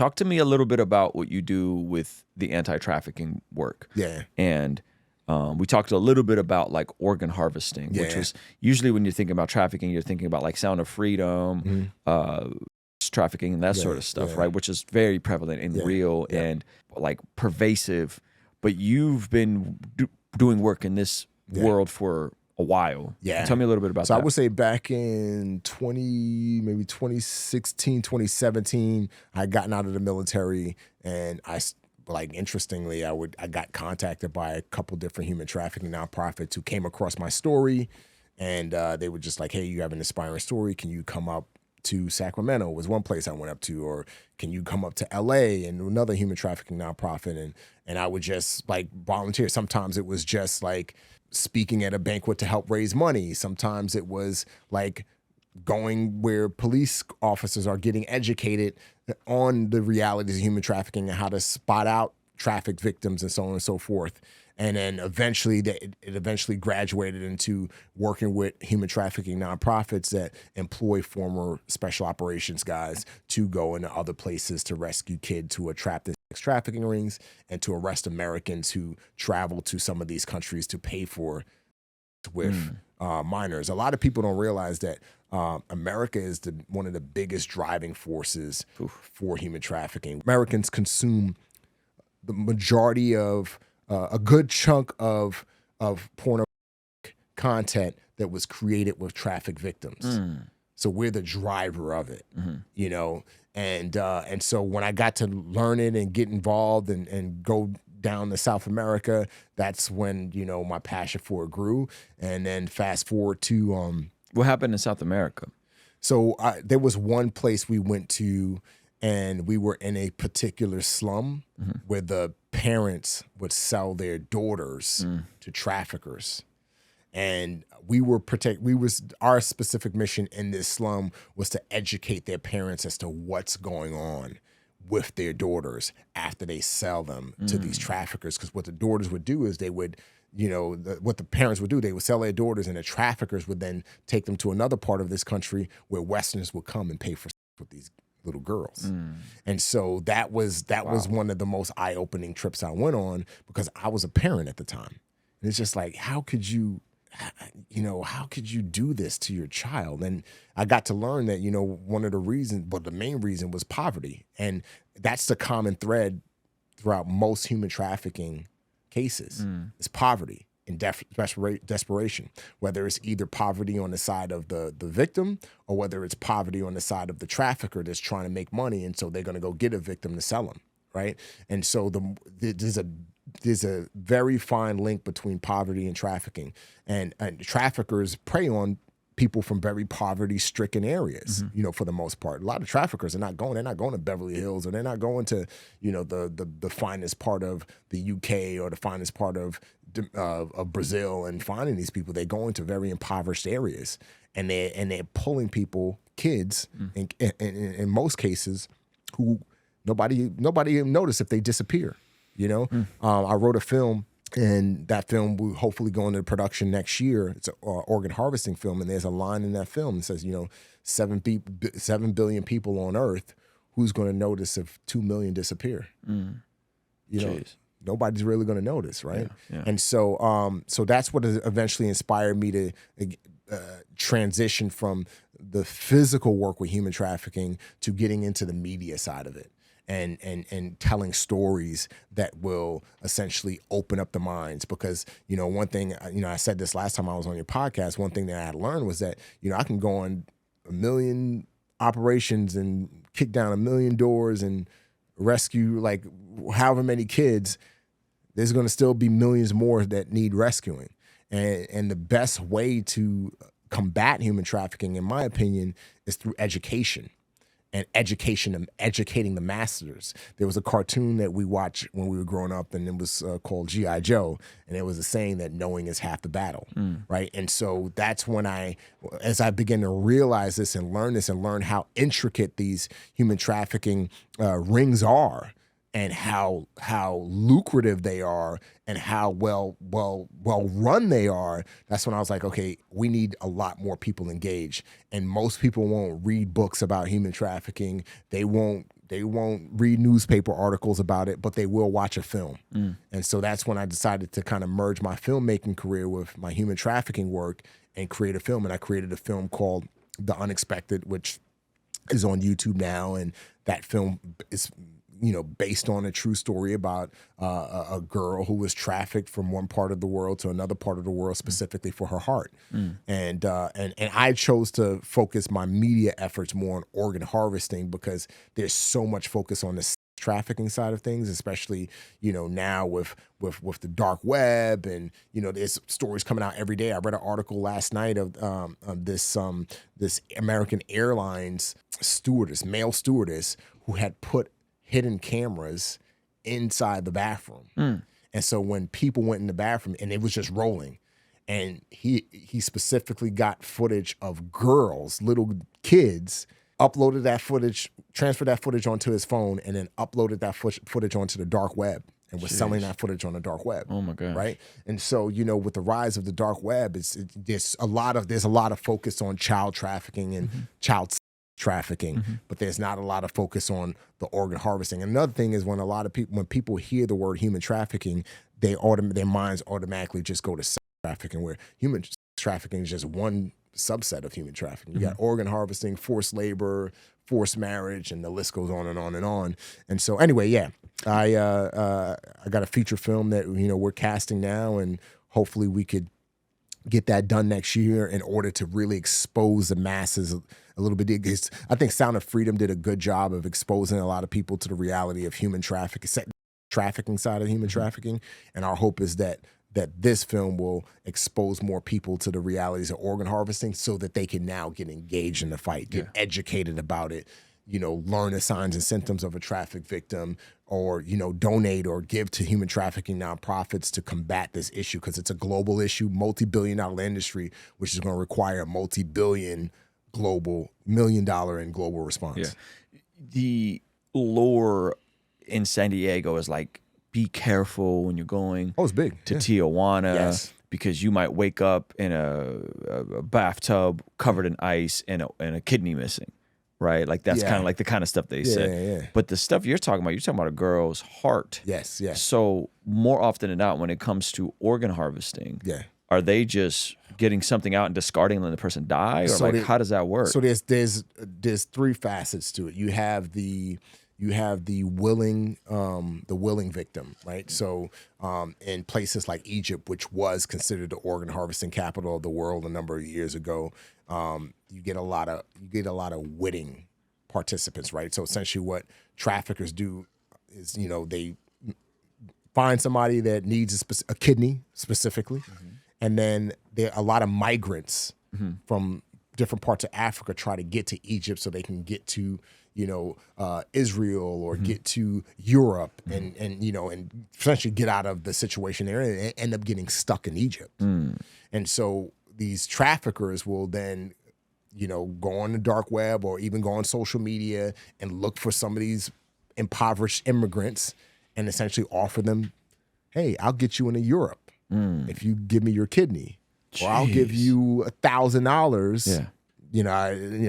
Talk to me a little bit about what you do with the anti-trafficking work. Yeah. And we talked a little bit about like organ harvesting, which was usually when you're thinking about trafficking, you're thinking about like Sound of Freedom, trafficking and that sort of stuff, right? Which is very prevalent and real and like pervasive. But you've been doing work in this world for a while. Yeah. Tell me a little bit about that. So I would say back in 2016, 2017, I had gotten out of the military, and interestingly, I got contacted by a couple different human trafficking nonprofits who came across my story, and they were just like, hey, you have an inspiring story. Can you come up to Sacramento was one place I went up to, or can you come up to LA, and another human trafficking nonprofit, and I would just like volunteer. Sometimes it was just like speaking at a banquet to help raise money. Sometimes it was like going where police officers are getting educated on the realities of human trafficking and how to spot out traffic victims and so on and so forth. And then eventually it eventually graduated into working with human trafficking nonprofits that employ former special operations guys to go into other places to rescue kids who are trapped in sex trafficking rings and to arrest Americans who travel to some of these countries to pay for with minors. A lot of people don't realize that America is one of the biggest driving forces for human trafficking. Americans consume the majority of a good chunk of porno content that was created with traffic victims. So we're the driver of it, you know? And so when I got to learn it and get involved and go down to South America, that's when, you know, my passion for it grew. And then fast forward to... what happened in South America? So there was one place we went to, and we were in a particular slum where the parents would sell their daughters to traffickers. And our specific mission in this slum was to educate their parents as to what's going on with their daughters after they sell them to these traffickers. Because what the daughters would do is they would, you know, what the parents would do, they would sell their daughters, and the traffickers would then take them to another part of this country where Westerners would come and pay for with these little girls. And so that was one of the most eye-opening trips I went on, because I was a parent at the time. And it's just like, how could you do this to your child? And I got to learn that, you know, one of the reasons, but the main reason was poverty. And that's the common thread throughout most human trafficking cases is poverty and desperation, whether it's either poverty on the side of the victim or whether it's poverty on the side of the trafficker that's trying to make money. And so they're going to go get a victim to sell them, right? And so there's a very fine link between poverty and trafficking, and traffickers prey on people from very poverty-stricken areas, you know, for the most part. A lot of traffickers they're not going to Beverly Hills, or they're not going to, you know, the finest part of the UK or the finest part of Brazil and finding these people. They go into very impoverished areas, and they're pulling people, kids, in most cases, who nobody notice if they disappear. You know, I wrote a film, and that film will hopefully go into production next year. It's an organ harvesting film, and there's a line in that film that says, you know, 7 billion people on Earth, who's going to notice if 2 million disappear? You know, nobody's really going to notice, right? Yeah. And so, so that's what eventually inspired me to transition from the physical work with human trafficking to getting into the media side of it. And telling stories that will essentially open up the minds. Because, you know, one thing, you know, I said this last time I was on your podcast, one thing that I had learned was that, you know, I can go on 1 million operations and kick down 1 million doors and rescue like however many kids. There's going to still be millions more that need rescuing. And the best way to combat human trafficking, in my opinion, is through education. And educating the masses. There was a cartoon that we watched when we were growing up, and it was called G.I. Joe, and it was a saying that knowing is half the battle, right? And so that's when as I began to realize this and learn how intricate these human trafficking rings are, and how lucrative they are, and how well run they are. That's when I was like, okay, we need a lot more people engaged. And most people won't read books about human trafficking. They won't read newspaper articles about it, but they will watch a film. And so that's when I decided to kind of merge my filmmaking career with my human trafficking work and create a film. And I created a film called The Unexpected, which is on YouTube now. And that film is, you know, based on a true story about a girl who was trafficked from one part of the world to another part of the world, specifically for her heart. And I chose to focus my media efforts more on organ harvesting because there's so much focus on the trafficking side of things, especially, you know, now with the dark web, and, you know, there's stories coming out every day. I read an article last night of this American Airlines stewardess, male stewardess, who had put hidden cameras inside the bathroom. And so when people went in the bathroom and it was just rolling, and he specifically got footage of girls, little kids, uploaded that footage, transferred that footage onto his phone, and then uploaded that footage onto the dark web and was selling that footage on the dark web. Oh my gosh. Right? And so, you know, with the rise of the dark web, there's a lot of focus on child trafficking and child trafficking, but there's not a lot of focus on the organ harvesting. Another thing is when people hear the word human trafficking, their minds automatically just go to sex trafficking, where human trafficking is just one subset of human trafficking. You got organ harvesting, forced labor, forced marriage, and the list goes on and on and on. And so anyway, yeah, I got a feature film that, you know, we're casting now, and hopefully we could get that done next year in order to really expose the masses a little bit. I think Sound of Freedom did a good job of exposing a lot of people to the reality of human trafficking side of human trafficking. And our hope is that this film will expose more people to the realities of organ harvesting so that they can now get engaged in the fight, get educated about it, you know, learn the signs and symptoms of a trafficked victim, or, you know, donate or give to human trafficking nonprofits to combat this issue, because it's a global issue, multi-billion-dollar industry, which is going to require a multi-billion global, $1 million in global response. Yeah. The lore in San Diego is like, be careful when you're going it's big. to Tijuana, because you might wake up in a bathtub covered in ice and a kidney missing, right? Like that's kind of like the kind of stuff they say. But the stuff you're talking about a girl's heart. Yes. So more often than not, when it comes to organ harvesting, are they just getting something out and discarding and letting the person die, or so how does that work? So there's three facets to it. You have the willing victim, right? So in places like Egypt, which was considered the organ harvesting capital of the world a number of years ago, you get a lot of witting participants, right? So essentially what traffickers do is, you know, they find somebody that needs a kidney specifically, and then there are a lot of migrants from different parts of Africa try to get to Egypt so they can get to, you know, Israel or get to Europe and you know, and essentially get out of the situation they're in and end up getting stuck in Egypt. And so these traffickers will then, you know, go on the dark web or even go on social media and look for some of these impoverished immigrants and essentially offer them, hey, I'll get you into Europe if you give me your kidney. Jeez. Or I'll give you $1,000. You know,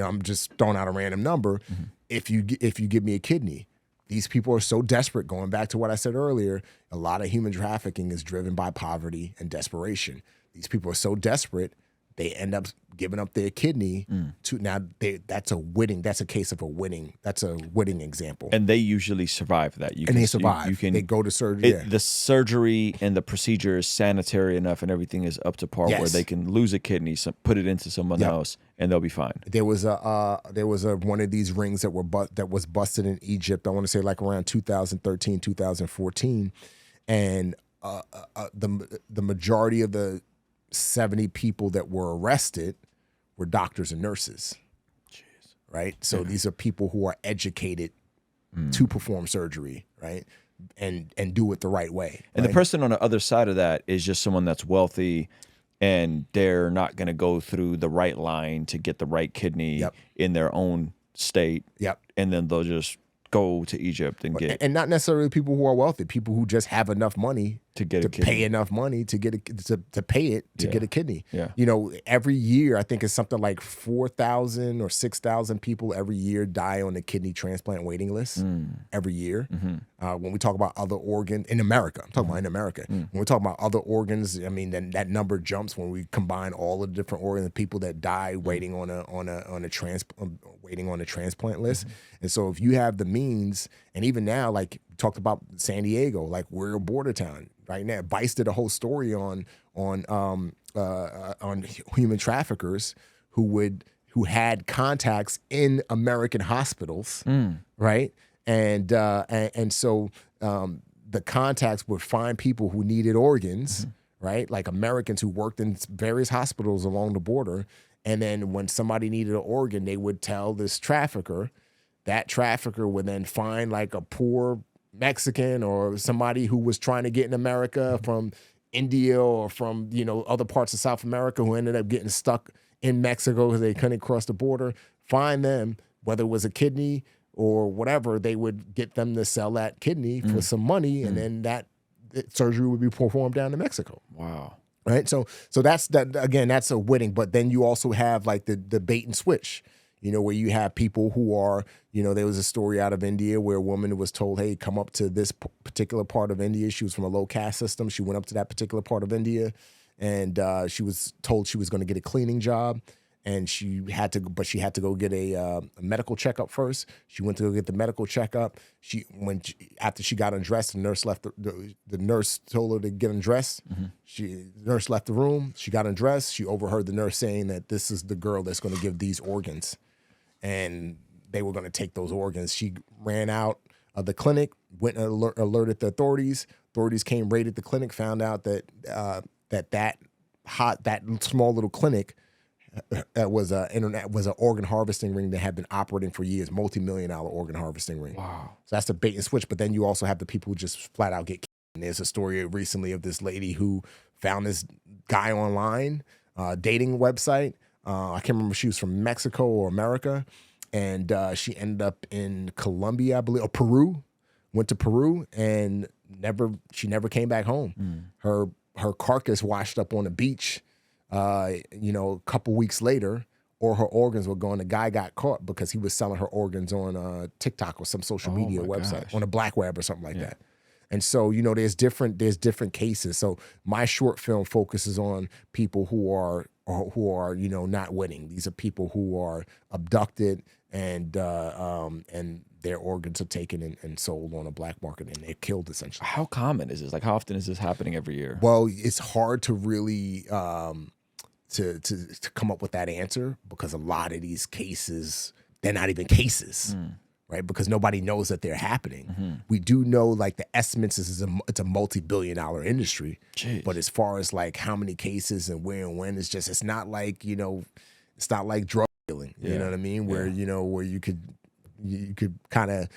I'm just throwing out a random number. If you give me a kidney. These people are so desperate. Going back to what I said earlier, a lot of human trafficking is driven by poverty and desperation. These people are so desperate, they end up giving up their kidney to that's a case of a winning example. And they usually survive that. They survive. They go to surgery. The surgery and the procedure is sanitary enough and everything is up to par where they can lose a kidney, put it into someone else, and they'll be fine. There was one of these rings that was busted in Egypt. I want to say like around 2013, 2014, and the majority of the 70 people that were arrested were doctors and nurses. Jeez. Right? So these are people who are educated to perform surgery, right? And do it the right way. And the person on the other side of that is just someone that's wealthy and they're not going to go through the right line to get the right kidney in their own state. And then they'll just go to Egypt and get, and not necessarily people who are wealthy, people who just have enough money to get to pay enough money to get to pay it to get a kidney. Yeah. You know, every year I think it's something like 4,000 or 6,000 people every year die on the kidney transplant waiting list every year. When we talk about other organs in America, I'm talking about in America. When we talk about other organs, I mean, then that number jumps when we combine all of the different organs, people that die waiting on a transplant list. And so if you have the means, and even now, like talked about San Diego, like we're a border town right now. Vice did a whole story on human traffickers who had contacts in American hospitals, right? And so the contacts would find people who needed organs, right? Like Americans who worked in various hospitals along the border. And then when somebody needed an organ, they would tell this trafficker. That trafficker would then find like a poor Mexican or somebody who was trying to get in America from India or from, you know, other parts of South America who ended up getting stuck in Mexico because they couldn't cross the border. Find them, whether it was a kidney or whatever, they would get them to sell that kidney for some money, and then that surgery would be performed down in Mexico. Wow. Right. So that's that. Again, that's a winning. But then you also have like the bait and switch, you know, where you have people who are, you know, there was a story out of India where a woman was told, hey, come up to this particular part of India. She was from a low caste system. She went up to that particular part of India, and she was told she was going to get a cleaning job. And she had to go get a medical checkup first. She went to go get the medical checkup. After she got undressed, the nurse left. The nurse told her to get undressed. The nurse left the room. She got undressed. She overheard the nurse saying that this is the girl that's going to give these organs, and they were going to take those organs. She ran out of the clinic, went and alerted the authorities. Authorities came, raided the clinic, found out that that small little clinic was an organ harvesting ring that had been operating for years, multi-million-dollar organ harvesting ring. Wow. So that's the bait and switch. But then you also have the people who just flat out get killed. And there's a story recently of this lady who found this guy online, dating website. I can't remember if she was from Mexico or America. And she ended up in Colombia, I believe, or Peru. Went to Peru and she never came back home. Her carcass washed up on the beach. You know, a couple weeks later, or her organs were gone. The guy got caught because he was selling her organs on TikTok or some social media website, on a black web or something like that. And so, you know, there's different cases. So my short film focuses on people who are, you know, not winning. These are people who are abducted and their organs are taken and sold on a black market, and they're killed essentially. How common is this? Like, how often is this happening every year? Well, it's hard to really to come up with that answer, because a lot of these cases, they're not even cases, right? Because nobody knows that they're happening. We do know, like, the estimates is it's a multi-billion-dollar industry. Jeez. But as far as like how many cases and where and when, it's not like, you know, it's not like drug dealing. You know what I mean? Where you know, where you could kind of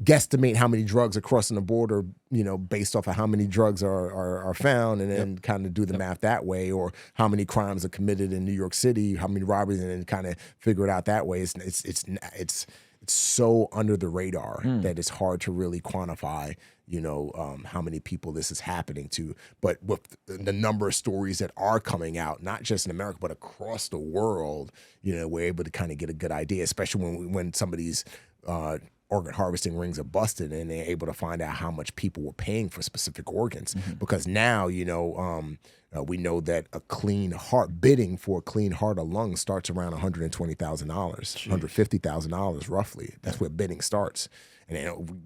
guesstimate how many drugs are crossing the border, you know, based off of how many drugs are found, and then kind of do the math that way, or how many crimes are committed in New York City, how many robberies, and then kind of figure it out that way. It's so under the radar that it's hard to really quantify, you know, how many people this is happening to. But with the number of stories that are coming out, not just in America, but across the world, you know, we're able to kind of get a good idea, especially when some of these organ harvesting rings are busted and they're able to find out how much people were paying for specific organs. Because now, you know, we know that a clean heart, bidding for a clean heart or lung starts around $120,000, $150,000 roughly. That's where bidding starts. And then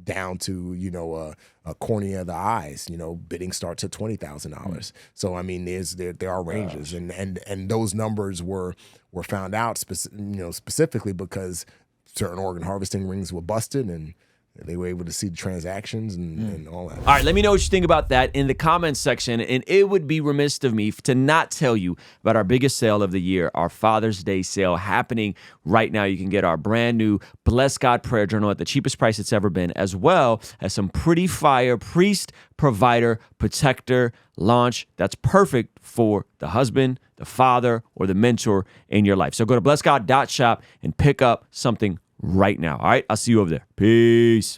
down to, you know, a cornea of the eyes, you know, bidding starts at $20,000. So, I mean, there are ranges. And those numbers were found out, specifically because certain organ harvesting rings were busted, and they were able to see the transactions and all that. All right, let me know what you think about that in the comments section. And it would be remiss of me to not tell you about our biggest sale of the year, our Father's Day sale happening right now. You can get our brand new Bless God Prayer Journal at the cheapest price it's ever been, as well as some pretty fire priest, provider, protector launch that's perfect for the husband, the father, or the mentor in your life. So go to blessgod.shop and pick up something right now. All right, I'll see you over there. Peace.